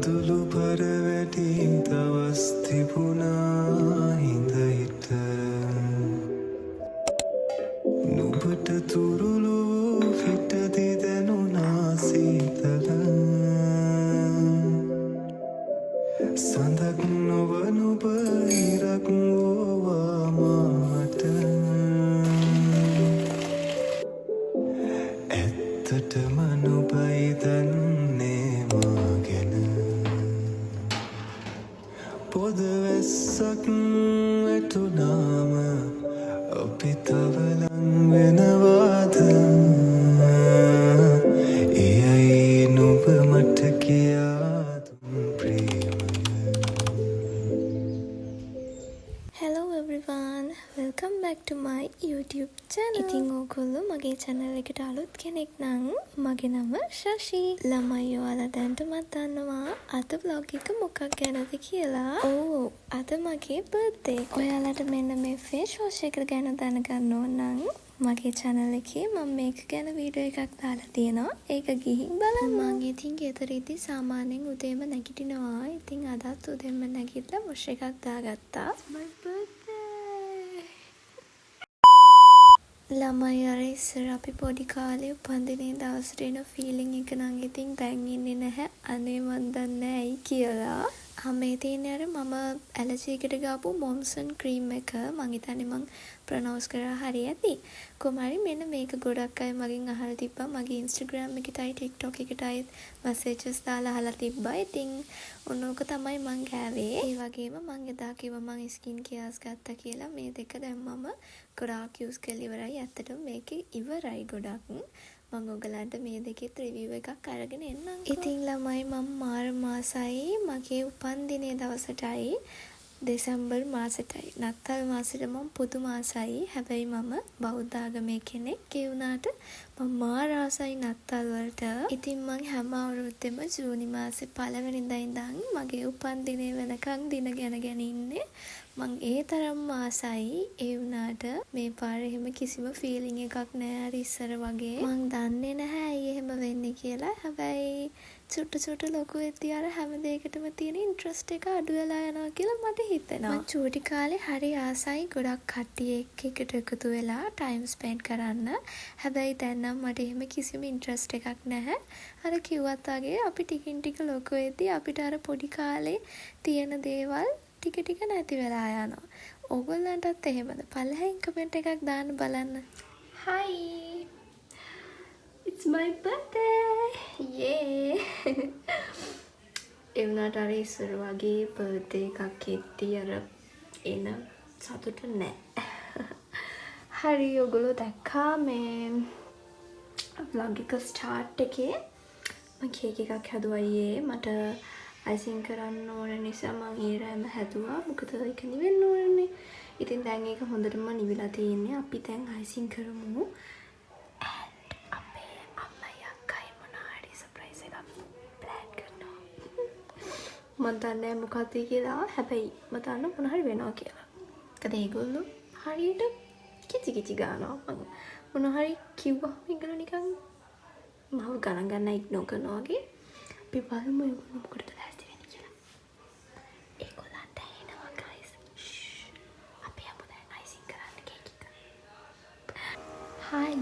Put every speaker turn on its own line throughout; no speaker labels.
කඳුළු පර වැටි දවස් තිබුණා හිඳ හිට නුඹට තුරුළු පිටදි දැනුණා සීතල සඳක් නොව නුඹ ඉරක් වූවා මාට ඇත්තටම නුඹයි දන්නේ මා ගැන පොද වැස්සක් වැටුනාම අපි තව ලං වෙනවාද එයයි නුඹ මට කියා දුන් ප්‍රේමය.
Hello everyone, welcome back to my YouTube channel. ඉතින් ඕගොල්ලෝ මගේ channel එකට අලුත් කෙනෙක් නම් මගේ නම ශෂි. ළමයි ඔයාලා දැන්ටමත් දන්නවා අද vlog එක මොකක් ගැනද කියලා. අද මගේ birthday. ඔයාලට මෙන්න මේ face wash එක ගැන දැනගන්න ඕන නම් මගේ channel එකේ මම මේක ගැන වීඩියෝ එකක් දාලා තියෙනවා. ඒක ගිහින් බලන්න. මම ඉතින් ගෙදරදී සාමාන්‍යයෙන් උදේම නැගිටිනවා. ඉතින් අදත් උදේම නැගිටලා wash එකක් දාගත්තා. My birthday. ළමයි අර ඉස්සර අපි පොඩි කාලේ උපන්දිනේ දවසට එන ෆීලිං එක නම් ඉතින් දැන් ඉන්නේ නැහැ. අනේ මන් දන්නේ ඇයි කියලා. මේ තියෙන්නේ අර මම ඇලර්ජි එකට ගාපු මොන්සන් ක්‍රීම් එක. මං හිතන්නේ මං ප්‍රොනවුන්ස් කරා හරි ඇති. කොහමරි මෙන්න මේක ගොඩක් අය මගෙන් අහලා තිබ්බා. මගේ Instagram එකටයි TikTok එකටයි messages දාලා අහලා තිබ්බා. ඉතින් ඕනෝක තමයි මං ගෑවේ. ඒ වගේම මං එදා කිව්වා මං ස්කින් කෙයාස් ගත්තා කියලා. මේ දෙක දැන් මම ගොඩාක් යූස් කරලා ඉවරයි. ඇත්තටම මේකේ ඉවරයි ගොඩක්. මම ඔයගලන්ට මේ දෙකේ රිවිව් එකක් අරගෙන එන්නම්. ඉතින් ළමයි මම මාර්ච් මාසයි මගේ උපන්දිනේ දවසටයි දෙසැම්බර් මාසෙටයි නත්තල් මාසෙට මම පුදු මාසයි. හැබැයි මම බෞද්ධ ආගමේ කෙනෙක් ඒ වුණාට මම මාර ආසයි නත්තල් වලට. ඉතින් මම හැම අවුරුද්දෙම ජූනි මාසේ පළවෙනිදා ඉඳන් මගේ උපන්දිනේ වෙනකන් දින ගැන ඉන්නේ. මං ඒ තරම් ආසයි. ඒ වුණාට මේ පාර එහෙම කිසිම ෆීලිං එකක් නෑ අර ඉස්සර වගේ. මං දන්නේ නැහැ ඇයි එහෙම වෙන්නේ කියලා. හැබැයි චුට්ට ලොකු වෙද්දී අර හැම දෙයකටම තියෙන ඉන්ට්‍රස්ට් එක අඩු වෙලා යනවා කියලා මට හිතෙනවා. මං චූටි කාලේ හරි ආසයි ගොඩක් කට්ටිය එකට එකතු වෙලා ටයිම් ස්පෙන්ඩ් කරන්න. හැබැයි දැන් නම් මට එහෙම කිසිම ඉන්ට්‍රස්ට් එකක් නැහැ. අර කිව්වත් වගේ අපි ටිකින් ටික ලොකු වෙද්දී අපිට අර පොඩි කාලේ තියෙන දේවල් ටික නැති වෙලා යනවා. ඕගොල්ලන්ටත් එහෙමද? පළහැන් කමෙන්ට් එකක් දාන්න බලන්න. Hi. It's my birthday. Yay. ඒ වුණාට අර ඉස්සර වගේ බර්ත්ඩේ එකක් එද්දී අර එන සතුට නැහැ. හරි ඔයගොල්ලෝ දැක්කා මේ vlog එක start එකේ මම කේක් එකක් හැදුවා ඊයේ. මට අයිසිං කරන්න ඕන නිසා මම ඊරෑම හැදුවා. මොකද ඒක නිවෙන්න ඕනනේ. ඉතින් දැන් ඒක හොඳටම නිවිලා තියෙන්නේ. අපි දැන් අයිසිං කරමු. and අපේ අම්මයි අක්කයි මොනාරි සර්ප්‍රයිස් එකක් ප්ලෑන් කරනවා. මම දන්නේ මොකක්ද කියලා. හැබැයි මම දන්න මොන හරි වෙනවා කියලා. මොකද ඒගොල්ලෝ හරියට කිචි ගන්නවා. මොන හරි කිව්වම ඒගොල්ලෝ නිකන් මම ගණන් ගන්න ඉග්නෝර් කරනවා වගේ. අපි බලමු ඒගොල්ලෝ මොකටද ලෑස්ති වෙන්නේ කියලා. ඒගොල්ලන්ට එනවා guys. අපි යමු දැන් අයිසිං කරන්න කේක් එක. hi.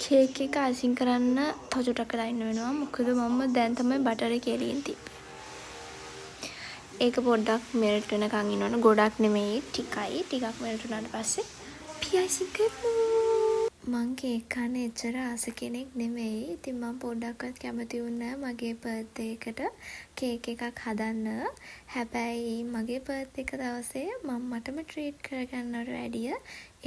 කේක් එක අයිසිං කරන්න තව චුට්ටක් වෙලා ඉන්න වෙනවා. මොකද මම දැන් තමයි බටර් එක එළියෙන් තිබ්බේ. ඒක පොඩ්ඩක් මෙල්ට් වෙනකන් ඉන්නවනේ. ගොඩක් නෙමෙයි ටිකයි. ටිකක් මෙල්ට් වුණාට පස්සේ අපි අයිසිං කරමු. මං කේක් කන්න එච්චර ආස කෙනෙක් නෙමෙයි. ඉතින් මම පොඩ්ඩක්වත් කැමති වුණේ මගේ බර්ත්ඩේ එකට කේක් එකක් හදන්න. හැබැයි මගේ බර්ත්ඩේ එක දවසේ මම මටම ට්‍රීට් කරගන්නවට වැඩිය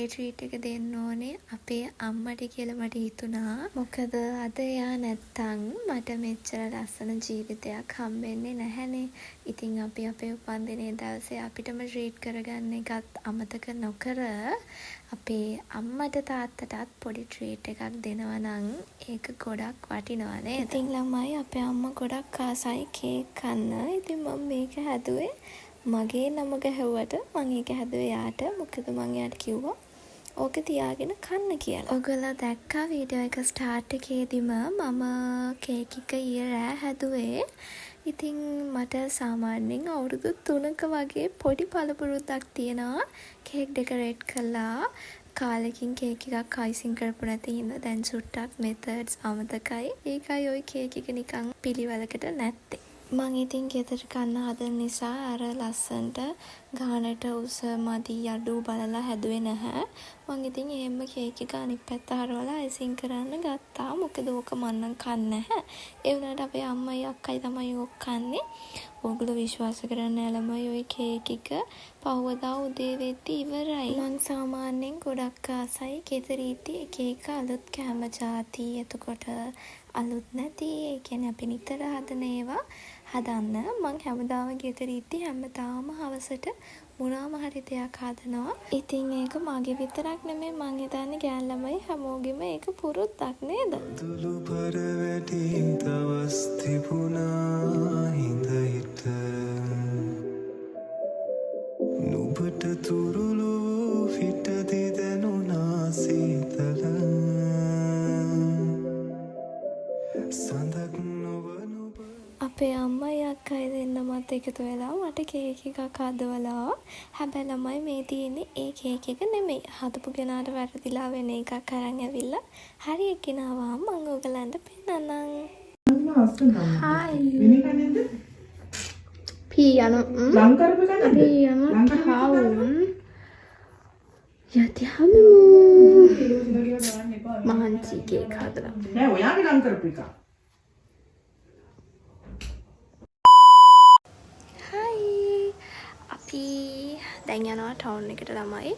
ඒ ට්‍රීට් එක දෙන්න ඕනේ අපේ අම්මට කියලා මට හිතුණා. මොකද අද එයා නැත්තම් මට මෙච්චර ලස්සන ජීවිතයක් හම්බෙන්නේ නැහැනේ. ඉතින් අපි අපේ උපන්දිනේ දවසේ අපිටම ට්‍රීට් කරගන්න එකත් අමතක නොකර අපේ අම්මට තාත්තටත් පොඩි ට්‍රීට් එකක් දෙනවා නම් ඒක ගොඩක් වටිනවා නේද? ඉතින් ළමයි අපේ අම්මා ගොඩක් ආසයි කේක් කන්න. ඉතින් මම මේක හැදුවේ මගේ නම ගැහුවට මම ඒක හැදුවේ යාට. මොකද මම යාට කිව්වා ඕක තියාගෙන කන්න කියලා. ඔයගොල්ලෝ දැක්කා වීඩියෝ එක ස්ටාර්ට් එකේදීම මම කේක් එක ඊයේ රෑ හැදුවේ. ඉතින් මට සාමාන්‍යයෙන් අවුරුදු 3ක වගේ පොඩි පළපුරුද්දක් තියෙනවා කේක් ඩෙකරේට් කළා. කාලෙකින් කේක් එකක් අයිසිං කරපු නැති හින්දා දැන් චුට්ටක් මෙතඩ්ස් අමතකයි. ඒකයි ওই කේක් එක නිකන් පිළිවෙලකට නැත්තේ. මං ඉතින් ගෙදර කන්න හදන නිසා අර ලස්සන්ට ගානට උස මදි අඩු බලලා හැදුවේ නැහැ. මං ඉතින් එහෙම කේක් එක අනිත් පැත්ත හරවලා අයිසිං කරන්න ගත්තා. මොකද ඕක මං නම් කන්නේ නැහැ. ඒ වුණාට අපේ අම්මයි අක්කයි තමයි ඕක කන්නේ. ඕගොල්ලෝ විශ්වාස කරන්නේ නැහැ ළමයි ওই කේක් එක පහවදා උදේ වෙද්දි ඉවරයි. මං සාමාන්‍යයෙන් ගොඩක් ආසයි ගෙදරීදී එක එක අලුත් කෑම ජාති. එතකොට අලුත් නැති ඒ කියන්නේ අපි නිතර හදන ඒවා හදන්න. මං හැමදාම ගෙදරීදී හැමදාම හවසට මොනාම හරි දෙයක් හදනවා. ඉතින් ඒක මගේ විතරක් නෙමෙයි මං හිතන්නේ ගෑන් ළමයි හැමෝගෙම ඒක පුරුද්දක් නේද?
දුලු පරවැටි දවස් තිබුණා හිඳ හිට නුඹට තුරුළු හිටදි දැනුණා සීතල සඳක් නොවනු
අපේ අම්මයි අක්කයි දෙන්නමත් එකතු වෙලා මට කේක් එකක් හදවලා. හැබැයි ළමයි මේ තියෙන්නේ ඒ කේක් එක නෙමෙයි. හදපු කෙනාට වැරදිලා වෙන එකක් අරන් ඇවිල්ලා හරි එක ගෙනාවා මම ඔයගලන්ට පෙන්නන්නම්.
Hi.
Piano. Piano tahun. Ya tihamu. Mahanci cake hadra.
නෑ ඔයාගේ ලං කරපු එක.
හයි. අපි දැන් යනවා ටවුන් එකට ළමයි.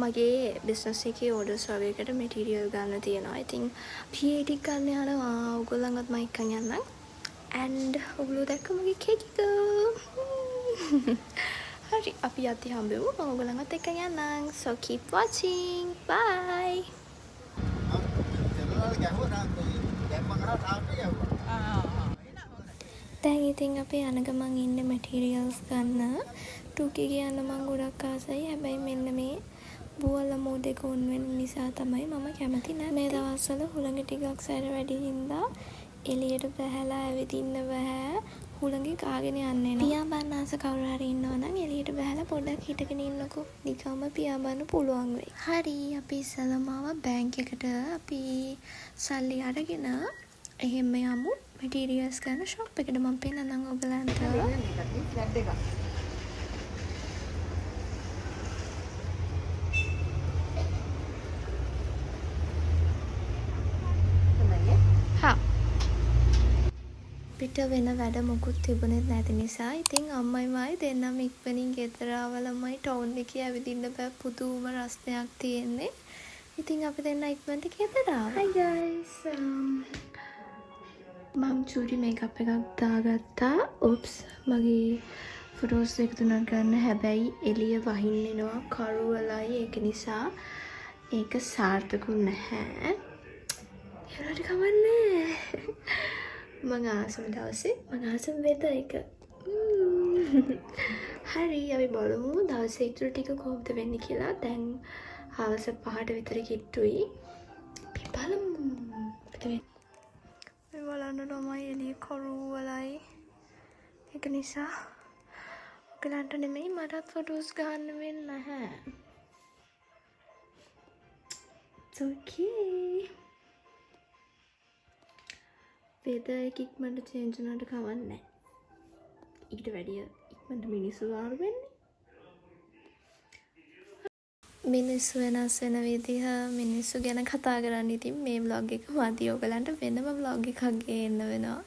මගේ බිස්නස් එකේ ඕඩර්ස් වගේකට මැටීරියල් ගන්න තියෙනවා. ඉතින් අපි ඒ ටික ගන්න යනවා. ඔයගොල්ලන්වත් මම එක්කන් යන්නම්. and ඔයගොල්ලෝ දැක්ක මගේ කේක් එක. හරි අපි යති හම්බෙමු. මම ඔයගොල්ලන්වත් එක්කන් යන්නම්. so keep watching. bye. දැන් ඉතින් අපි යන ගමන් ඉන්නේ මැටීරියල්ස් ගන්න. ටුකේ කියන්න මම ගොඩක් ආසයි. හැබැයි මෙන්න මේ බුවල මෝඩේ කොන් වෙන නිසා තමයි මම කැමති නැහැ. මේ දවස්වල හුළඟ ටිකක් සැර වැඩි හින්දා එළියට බහැලා ඇවිදින්න බෑ. හුළඟේ කාගෙන යන්නේ නෑ. පියාඹන්න ආස කවුරු හරි ඉන්නවා නම් එළියට බහැලා පොඩ්ඩක් හිටගෙන ඉන්නකෝ. නිකම්ම පියාඹන්න පුළුවන් වෙයි. හරි අපි ඉස්සලම ආවා බැංක් එකට. අපි සල්ලි අරගෙන එහෙම යමු. මැටීරියල්ස් ගන්න ෂොප් එකට මම පෙන්නන්නම් ඔයගලන්ට. හා පිට වෙන වැඩ මොකුත් තිබුණෙත් නැති නිසා ඉතින් අම්මයි මායි දෙන්නම ඉක්මනින් ගෙදර ආවා. ළමයි ටවුන් එකේ ඇවිදින්න බෑ පුදුම රස්නයක් තියෙන්නේ. ඉතින් අපි දෙන්න ඉක්මනට ගෙදර ආවා. Hi guys. මම චූටි මේකප් එකක් දාගත්තා. oops මගේ ෆොටෝස් එක තුනක් ගන්න. හැබැයි එළිය වහින්න එනවා කරුවලයි. ඒක නිසා ඒක සාර්ථකුත් නැහැ. ඒකට කවන්නේ. මං ආසම දවසේ මං ආසම වෙද එක. හරි අපි බලමු දවසේ ඉතුරු ටික කොහොමද වෙන්නේ කියලා. දැන් හවස 5ට විතර කිට්ටුයි. අපි බලමු. මේ බලන්න ළමයි එළිය කරුවලයි. ඒක නිසා ඔයගලන්ට නෙමෙයි මටත් ෆොටෝස් ගන්න වෙන්නේ නැහැ. it's okay. වෙදර් එක ඉක්මනට චේන්ජ් වුණාට කවන්නේ නැහැ. ඊට වැඩිය ඉක්මනට මිනිස්සු ආරු වෙන්නේ. මිනිස්සු වෙනස් වෙන විදිහ මිනිස්සු ගැන කතා කරන්න ඉතින් මේ vlog එක මදි. ඔයගලන්ට වෙනම vlog එකක් ගේන්න වෙනවා.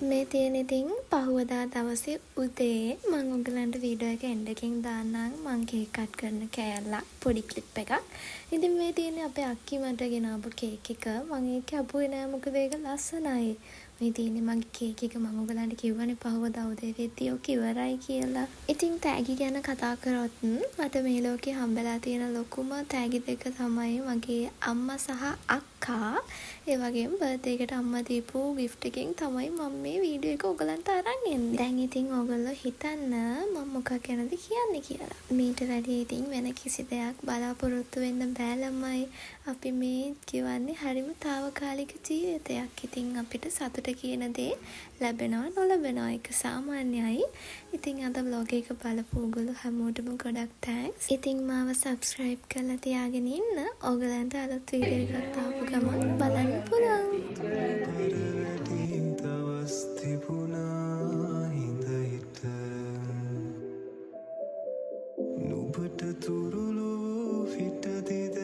මේ තියෙන ඉතින් පහවදා දවසේ උදේ මම ඔයගලන්ට වීඩියෝ එක එන්ඩ් එකකින් දාන්නම්. මම කේක් කට් කරන කෑල්ලක් පොඩි ක්ලිප් එකක්. ඉතින් මේ තියෙන්නේ අපේ අක්කි මට ගෙනාපු කේක් එක. මම ඒක කැපුවේ නෑ මොකද ඒක ලස්සනයි. මේ තියෙන්නේ මගේ කේක් එක. මම ඔයගලන්ට කිව්වනේ පහවදා උදේ වෙද්දී ඔක ඉවරයි කියලා. ඉතින් තෑගි ගැන කතා කරොත් මට මේ ලෝකේ හම්බෙලා තියෙන ලොකුම තෑගි දෙක තමයි මගේ අම්මා සහ අක්කා. ඒ වගේම බර්ත්ඩේ එකට අම්මා දීපු gift එකෙන් තමයි මම මේ වීඩියෝ එක ඔයගලන්ට අරන් එන්නේ. දැන් ඉතින් ඔයගොල්ලෝ හිතන්න මම මොකක් ගැනද කියන්නේ කියලා. මීට වැඩි ඉතින් වෙන කිසි දෙයක් බලාපොරොත්තු වෙන්න බෑ ළමයි. අපි මේ කියවන්නේ හරිම తాවකාලික ජීවිතයක්. ඉතින් අපිට සතුට කියන දේ ලැබෙනවා නොලැබෙනවා එක සාමාන්‍යයි. ඉතින් අද vlog එක බලපු ඔයගොල්ලෝ හැමෝටම ගොඩක් thanks. ඉතින් මාව subscribe කරලා තියාගෙන ඉන්න. ඔයගලන්ට අලුත් වීඩියෝ එකක් ආපු ගමන් බලන්න පුළුවන්.
පරවැටි දවස් තිබුණා හිඳ හිට නුඹට තුරුළු පිට දිද